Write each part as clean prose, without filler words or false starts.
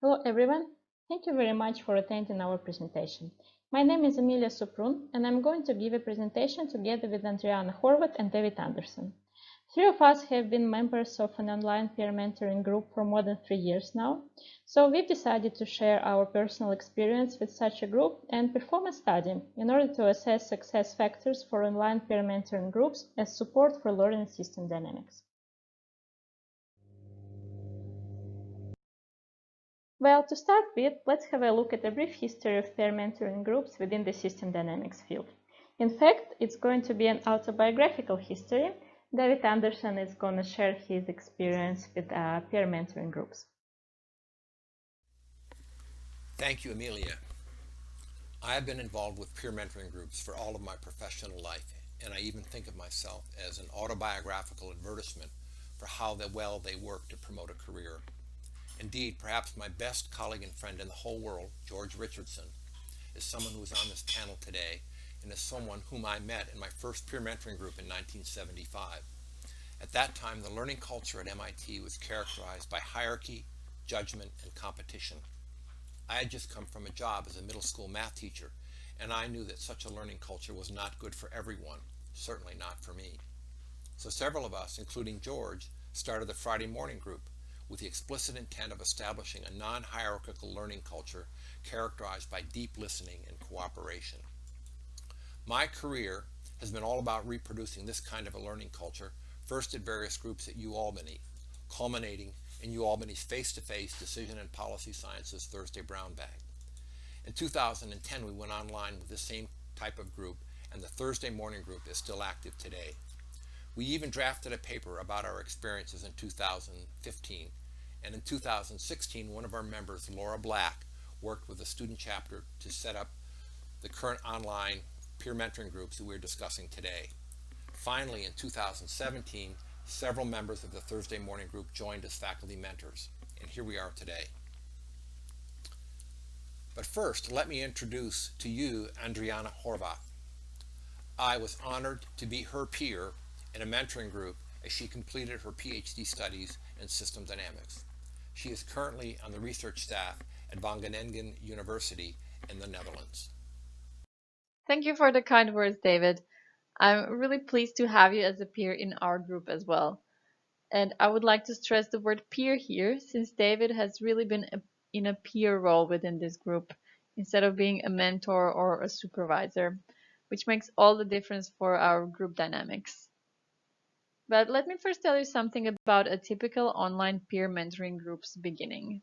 Hello everyone, thank you very much for attending our presentation. My name is Emiliya Suprun and I'm going to give a presentation together with Andrijana, Horvat and David Andersen. Three of us have been members of an online peer mentoring group for more than 3 years now, so we've decided to share our personal experience with such a group and perform a study in order to assess success factors for online peer mentoring groups as support for learning system dynamics. Well, to start with, let's have a look at a brief history of peer mentoring groups within the system dynamics field. In fact, it's going to be an autobiographical history. David Andersen is going to share his experience with peer mentoring groups. Thank you, Emiliya. I have been involved with peer mentoring groups for all of my professional life, and I even think of myself as an autobiographical advertisement for how well they work to promote a career. Indeed, perhaps my best colleague and friend in the whole world, George Richardson, is someone who is on this panel today and is someone whom I met in my first peer mentoring group in 1975. At that time, the learning culture at MIT was characterized by hierarchy, judgment, and competition. I had just come from a job as a middle school math teacher, and I knew that such a learning culture was not good for everyone, certainly not for me. So several of us, including George, started the Friday morning group with the explicit intent of establishing a non-hierarchical learning culture characterized by deep listening and cooperation. My career has been all about reproducing this kind of a learning culture, first at various groups at UAlbany, culminating in UAlbany's face-to-face Decision and Policy Sciences Thursday Brown Bag. In 2010, we went online with the same type of group, and the Thursday morning group is still active today. We even drafted a paper about our experiences in 2015, and in 2016, one of our members, Laura Black, worked with the student chapter to set up the current online peer mentoring groups that we're discussing today. Finally, in 2017, several members of the Thursday morning group joined as faculty mentors, and here we are today. But first, let me introduce to you Andrijana Horvat. I was honored to be her peer in a mentoring group as she completed her PhD studies in system dynamics. She is currently on the research staff at Wageningen University in the Netherlands. Thank you for the kind words, David. I'm really pleased to have you as a peer in our group as well. And I would like to stress the word peer here, since David has really been in a peer role within this group, instead of being a mentor or a supervisor, which makes all the difference for our group dynamics. But let me first tell you something about a typical online peer mentoring group's beginning.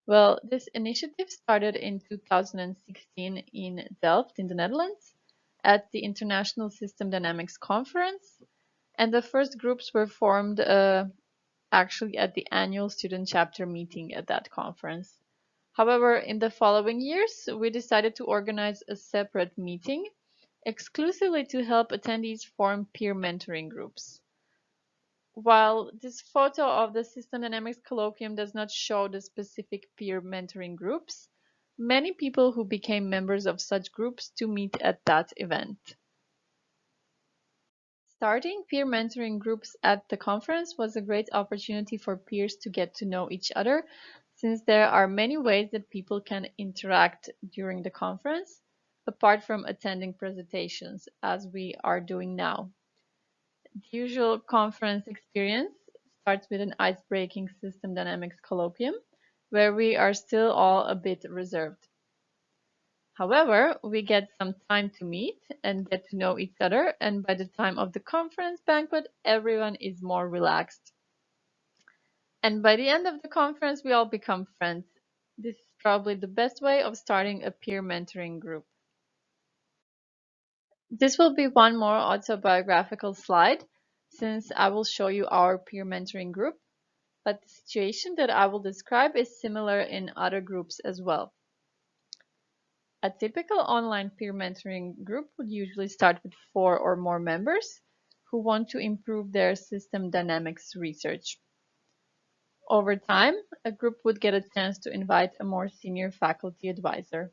Well, this initiative started in 2016 in Delft in the Netherlands at the International System Dynamics Conference, and the first groups were formed actually at the annual student chapter meeting at that conference. However, in the following years, we decided to organize a separate meeting exclusively to help attendees form peer mentoring groups. While this photo of the System Dynamics Colloquium does not show the specific peer mentoring groups, many people who became members of such groups to meet at that event. Starting peer mentoring groups at the conference was a great opportunity for peers to get to know each other, since there are many ways that people can interact during the conference, apart from attending presentations, as we are doing now. The usual conference experience starts with an ice-breaking system dynamics colloquium, where we are still all a bit reserved. However, we get some time to meet and get to know each other, and by the time of the conference banquet, everyone is more relaxed. And by the end of the conference, we all become friends. This is probably the best way of starting a peer mentoring group. This will be one more autobiographical slide, since I will show you our peer mentoring group, but the situation that I will describe is similar in other groups as well. A typical online peer mentoring group would usually start with 4 or more members who want to improve their system dynamics research. Over time, a group would get a chance to invite a more senior faculty advisor.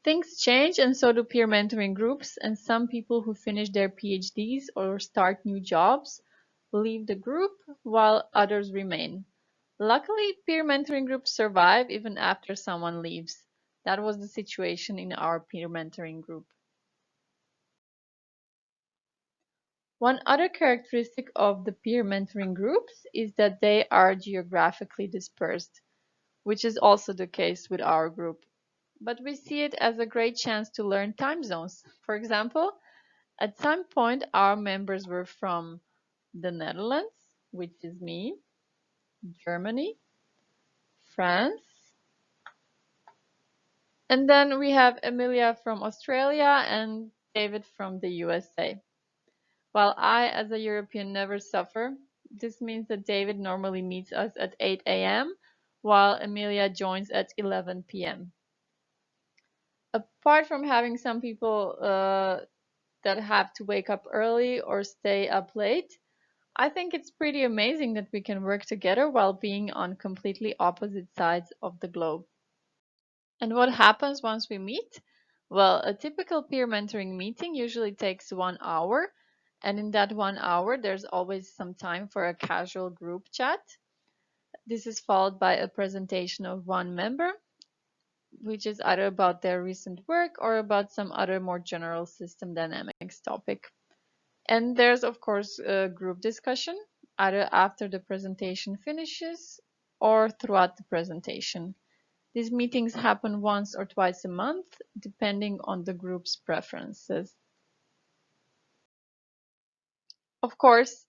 Things change, and so do peer mentoring groups, and some people who finish their PhDs or start new jobs leave the group while others remain. Luckily, peer mentoring groups survive even after someone leaves. That was the situation in our peer mentoring group. One other characteristic of the peer mentoring groups is that they are geographically dispersed, which is also the case with our group. But we see it as a great chance to learn time zones. For example, at some point, our members were from the Netherlands, which is me, Germany, France, and then we have Emiliya from Australia and David from the USA. While I, as a European, never suffer, this means that David normally meets us at 8 a.m., while Emiliya joins at 11 p.m. Apart from having some people that have to wake up early or stay up late, I think it's pretty amazing that we can work together while being on completely opposite sides of the globe. And what happens once we meet? Well, a typical peer mentoring meeting usually takes 1 hour, and in that 1 hour, there's always some time for a casual group chat. This is followed by a presentation of one member, which is either about their recent work or about some other more general system dynamics topic. And there's, of course, a group discussion, either after the presentation finishes or throughout the presentation. These meetings happen once or twice a month, depending on the group's preferences. Of course,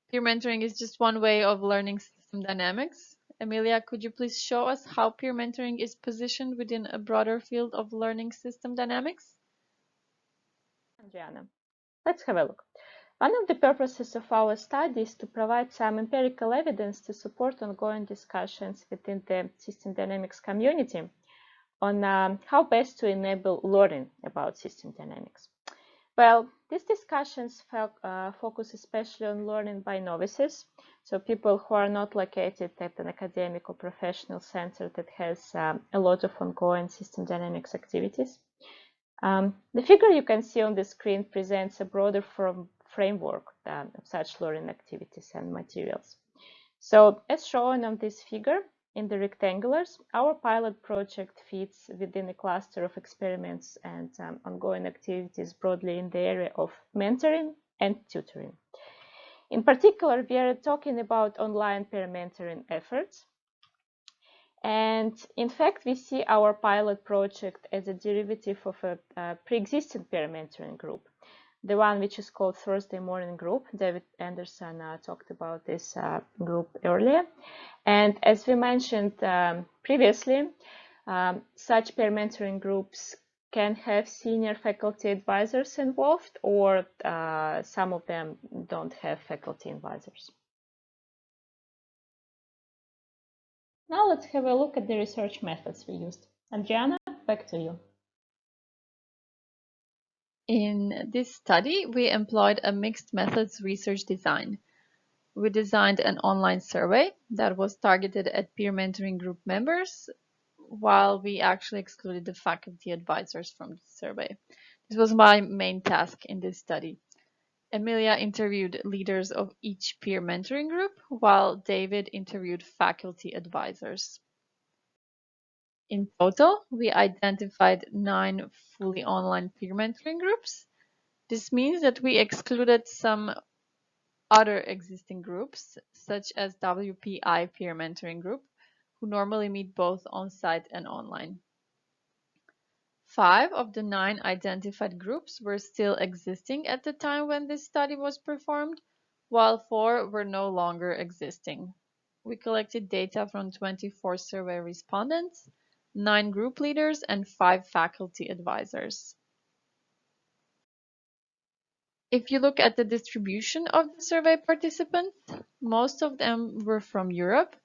peer mentoring is just one way of learning system dynamics. Emiliya, could you please show us how peer mentoring is positioned within a broader field of learning system dynamics? Andrijana, let's have a look. One of the purposes of our study is to provide some empirical evidence to support ongoing discussions within the system dynamics community on how best to enable learning about system dynamics. Well, these discussions focus especially on learning by novices, so people who are not located at an academic or professional center that has a lot of ongoing system dynamics activities. The figure you can see on the screen presents a broader framework of such learning activities and materials. So, as shown on this figure, in the rectangulars, our pilot project fits within a cluster of experiments and ongoing activities broadly in the area of mentoring and tutoring. In particular, we are talking about online peer mentoring efforts. And in fact, we see our pilot project as a derivative of a pre-existing peer mentoring group, the one which is called Thursday Morning Group. David Andersen talked about this group earlier. And as we mentioned previously, such peer mentoring groups can have senior faculty advisors involved, or some of them don't have faculty advisors. Now let's have a look at the research methods we used. Andrijana, back to you. In this study, we employed a mixed methods research design. We designed an online survey that was targeted at peer mentoring group members, while we actually excluded the faculty advisors from the survey. This was my main task in this study. Emiliya interviewed leaders of each peer mentoring group, while David interviewed faculty advisors. In total, we identified 9 fully online peer mentoring groups. This means that we excluded some other existing groups, such as WPI peer mentoring group, who normally meet both on-site and online. 5 of the 9 identified groups were still existing at the time when this study was performed, while 4 were no longer existing. We collected data from 24 survey respondents, 9 group leaders, and 5 faculty advisors. If you look at the distribution of the survey participants, most of them were from Europe,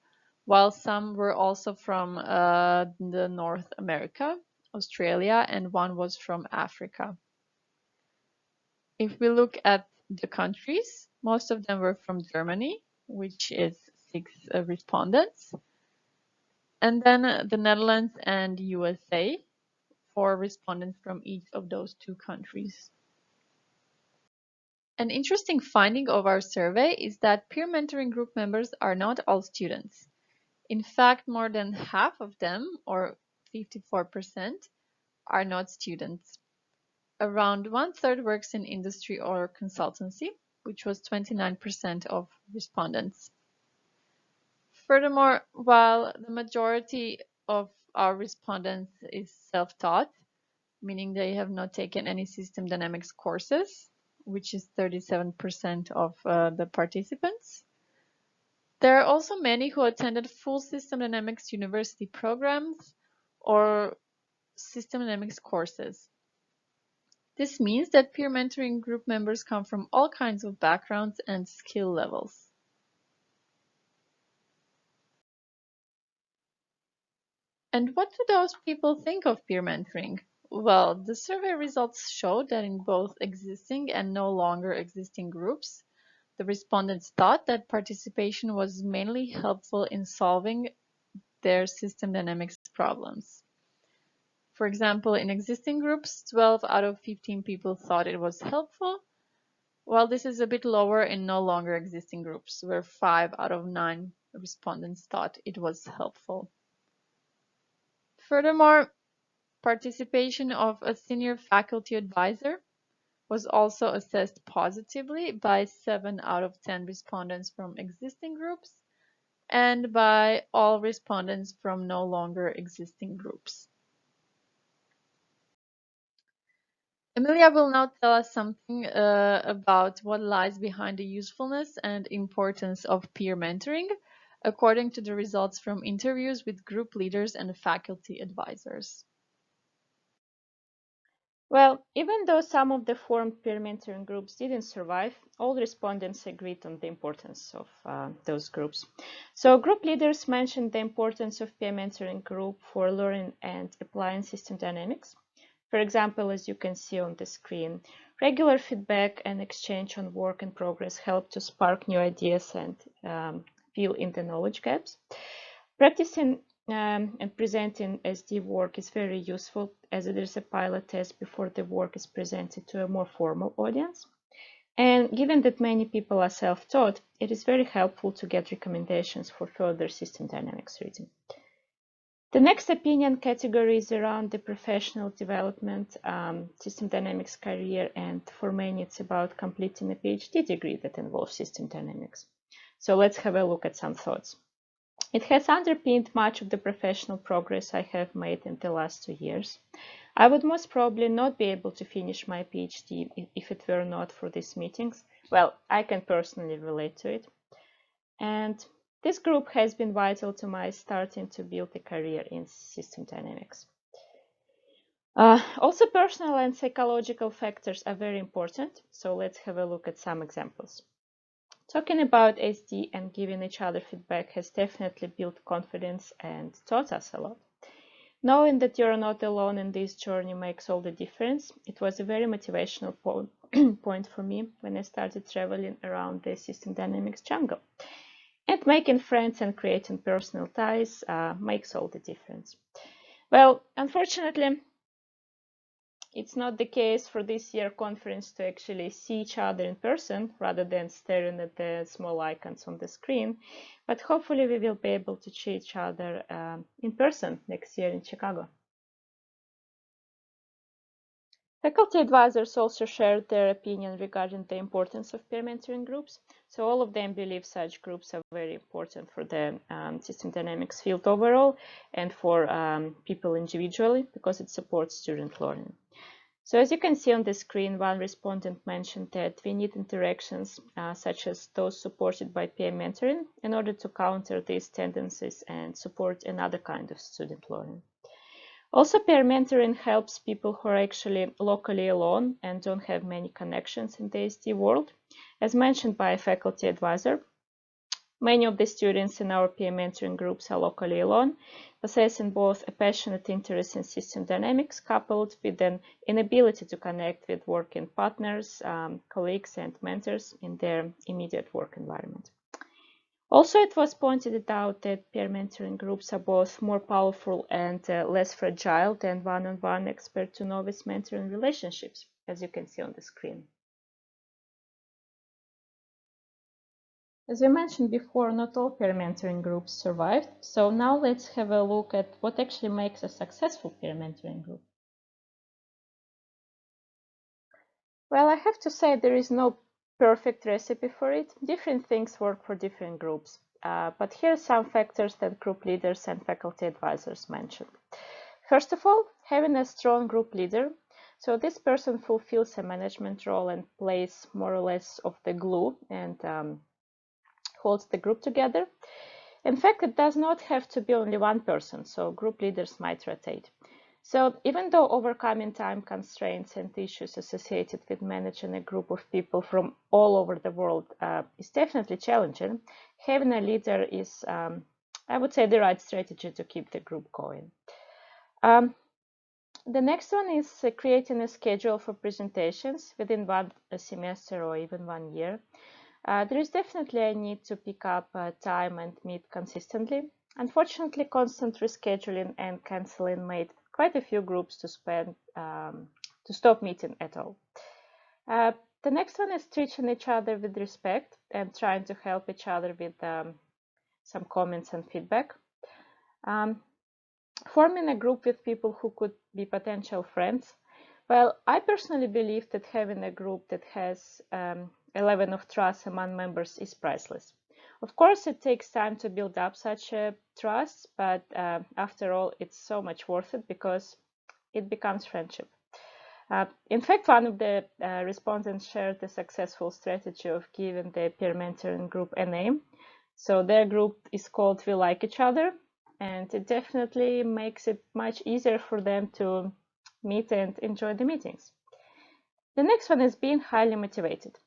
while some were also from the North America, Australia, and one was from Africa. If we look at the countries, most of them were from Germany, which is 6 respondents, and then the Netherlands and USA, 4 respondents from each of those 2 countries. An interesting finding of our survey is that peer mentoring group members are not all students. In fact, more than half of them, or 54%, are not students. Around one-third works in industry or consultancy, which was 29% of respondents. Furthermore, while the majority of our respondents is self-taught, meaning they have not taken any system dynamics courses, which is 37% of the participants. There are also many who attended full system dynamics university programs or system dynamics courses. This means that peer mentoring group members come from all kinds of backgrounds and skill levels. And what do those people think of peer mentoring? Well, the survey results show that in both existing and no longer existing groups, the respondents thought that participation was mainly helpful in solving their system dynamics problems. For example, in existing groups, 12 out of 15 people thought it was helpful, while this is a bit lower in no longer existing groups, where 5 out of 9 respondents thought it was helpful. Furthermore, participation of a senior faculty advisor was also assessed positively by 7 out of 10 respondents from existing groups and by all respondents from no longer existing groups. Emiliya will now tell us something about what lies behind the usefulness and importance of peer mentoring, according to the results from interviews with group leaders and faculty advisors. Well, even though some of the formed peer mentoring groups didn't survive, all respondents agreed on the importance of those groups. So group leaders mentioned the importance of peer mentoring group for learning and applying system dynamics. For example, as you can see on the screen, regular feedback and exchange on work in progress help to spark new ideas and fill in the knowledge gaps. Practicing and presenting SD work is very useful as it is a pilot test before the work is presented to a more formal audience. And given that many people are self-taught, it is very helpful to get recommendations for further system dynamics reading. The next opinion category is around the professional development, system dynamics career, and for many it's about completing a PhD degree that involves system dynamics. So let's have a look at some thoughts. It has underpinned much of the professional progress I have made in the last 2 years. I would most probably not be able to finish my PhD if it were not for these meetings. Well, I can personally relate to it. And this group has been vital to my starting to build a career in system dynamics. Also, personal and psychological factors are very important, so let's have a look at some examples. Talking about SD and giving each other feedback has definitely built confidence and taught us a lot. Knowing that you're not alone in this journey makes all the difference. It was a very motivational point for me when I started traveling around the system dynamics jungle. And making friends and creating personal ties makes all the difference. Well, unfortunately, it's not the case for this year conference to actually see each other in person rather than staring at the small icons on the screen, but hopefully we will be able to see each other in person next year in Chicago. Faculty advisors also shared their opinion regarding the importance of peer mentoring groups. So all of them believe such groups are very important for the system dynamics field overall and for people individually because it supports student learning. So as you can see on the screen, one respondent mentioned that we need interactions such as those supported by peer mentoring in order to counter these tendencies and support another kind of student learning. Also, peer mentoring helps people who are actually locally alone and don't have many connections in the SD world. As mentioned by a faculty advisor, many of the students in our peer mentoring groups are locally alone, possessing both a passionate interest in system dynamics coupled with an inability to connect with working partners, colleagues, and mentors in their immediate work environment. Also, it was pointed out that peer mentoring groups are both more powerful and less fragile than one-on-one expert to novice mentoring relationships, as you can see on the screen. As we mentioned before, not all peer mentoring groups survived. So now let's have a look at what actually makes a successful peer mentoring group. Well, I have to say there is no perfect recipe for it. Different things work for different groups. But here are some factors that group leaders and faculty advisors mentioned. First of all, having a strong group leader. So this person fulfills a management role and plays more or less of the glue and holds the group together. In fact, it does not have to be only one person, so group leaders might rotate. So even though overcoming time constraints and issues associated with managing a group of people from all over the world is definitely challenging, having a leader is, I would say, the right strategy to keep the group going. The next one is creating a schedule for presentations within one semester or even 1 year. There is definitely a need to pick up time and meet consistently. Unfortunately, constant rescheduling and canceling made quite a few groups to stop meeting at all. The next one is treating each other with respect and trying to help each other with some comments and feedback. Forming a group with people who could be potential friends. Well, I personally believe that having a group that has a level of trust among members is priceless. Of course, it takes time to build up such a trust, but after all, it's so much worth it because it becomes friendship. In fact, one of the respondents shared the successful strategy of giving the peer mentoring group a name. So their group is called We Like Each Other, and it definitely makes it much easier for them to meet and enjoy the meetings. The next one is being highly motivated.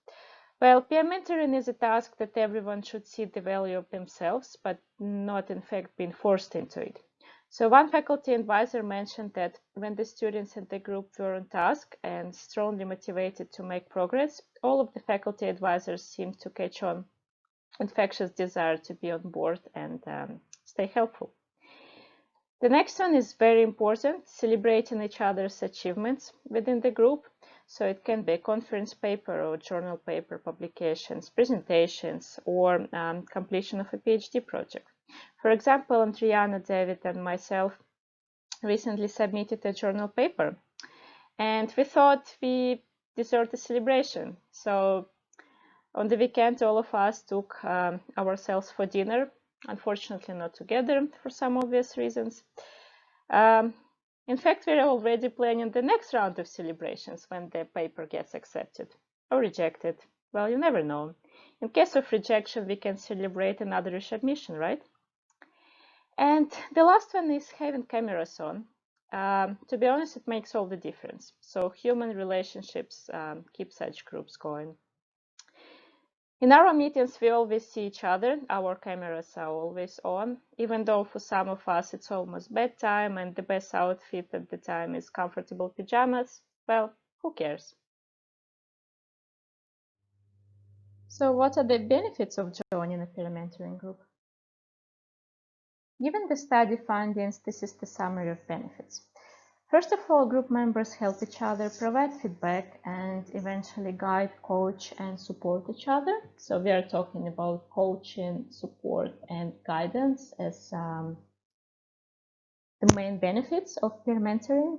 Well, peer mentoring is a task that everyone should see the value of themselves, but not in fact being forced into it. So one faculty advisor mentioned that when the students in the group were on task and strongly motivated to make progress, all of the faculty advisors seemed to catch on infectious desire to be on board and stay helpful. The next one is very important, celebrating each other's achievements within the group. So it can be a conference paper or journal paper publications, presentations, or completion of a PhD project. For example, Andrijana, David, and myself recently submitted a journal paper, and we thought we deserved a celebration. So on the weekend, all of us took ourselves for dinner, unfortunately not together for some obvious reasons. In fact, we're already planning the next round of celebrations when the paper gets accepted or rejected. Well, you never know. In case of rejection, we can celebrate another resubmission, right? And the last one is having cameras on. To be honest, it makes all the difference. So human relationships keep such groups going. In our meetings, we always see each other. Our cameras are always on, even though for some of us it's almost bedtime and the best outfit at the time is comfortable pajamas. Well, who cares? So what are the benefits of joining a peer mentoring group? Given the study findings, this is the summary of benefits. First of all, group members help each other, provide feedback, and eventually guide, coach, and support each other. So we are talking about coaching, support, and guidance as the main benefits of peer mentoring.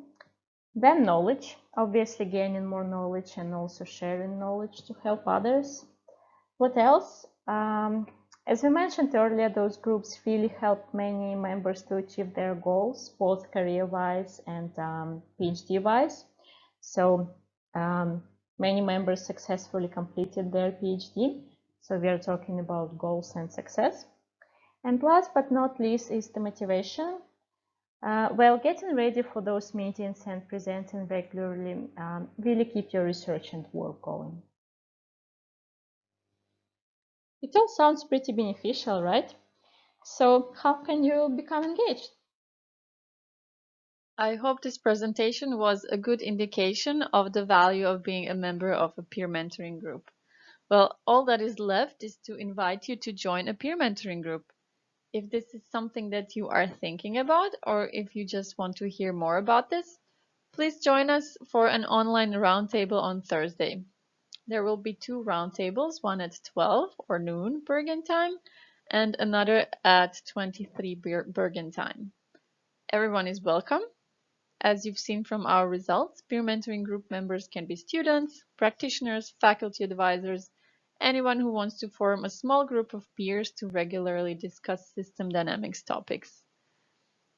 Then knowledge, obviously gaining more knowledge and also sharing knowledge to help others. What else? As we mentioned earlier, those groups really help many members to achieve their goals, both career-wise and PhD-wise. So many members successfully completed their PhD. So we are talking about goals and success. And last but not least is the motivation. Well, getting ready for those meetings and presenting regularly really keep your research and work going. It all sounds pretty beneficial, right? So how can you become engaged? I hope this presentation was a good indication of the value of being a member of a peer mentoring group. Well, all that is left is to invite you to join a peer mentoring group. If this is something that you are thinking about, or if you just want to hear more about this, please join us for an online roundtable on Thursday. There will be 2 roundtables, one at 12 or noon Bergen time and another at 23 Bergen time. Everyone is welcome. As you've seen from our results, peer mentoring group members can be students, practitioners, faculty advisors, anyone who wants to form a small group of peers to regularly discuss system dynamics topics.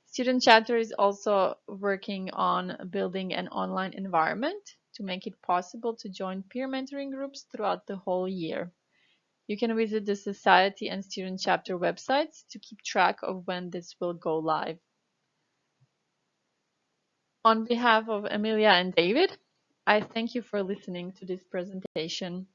Student Chapter is also working on building an online environment to make it possible to join peer mentoring groups throughout the whole year. You can visit the Society and Student Chapter websites to keep track of when this will go live. On behalf of Emiliya and David, I thank you for listening to this presentation.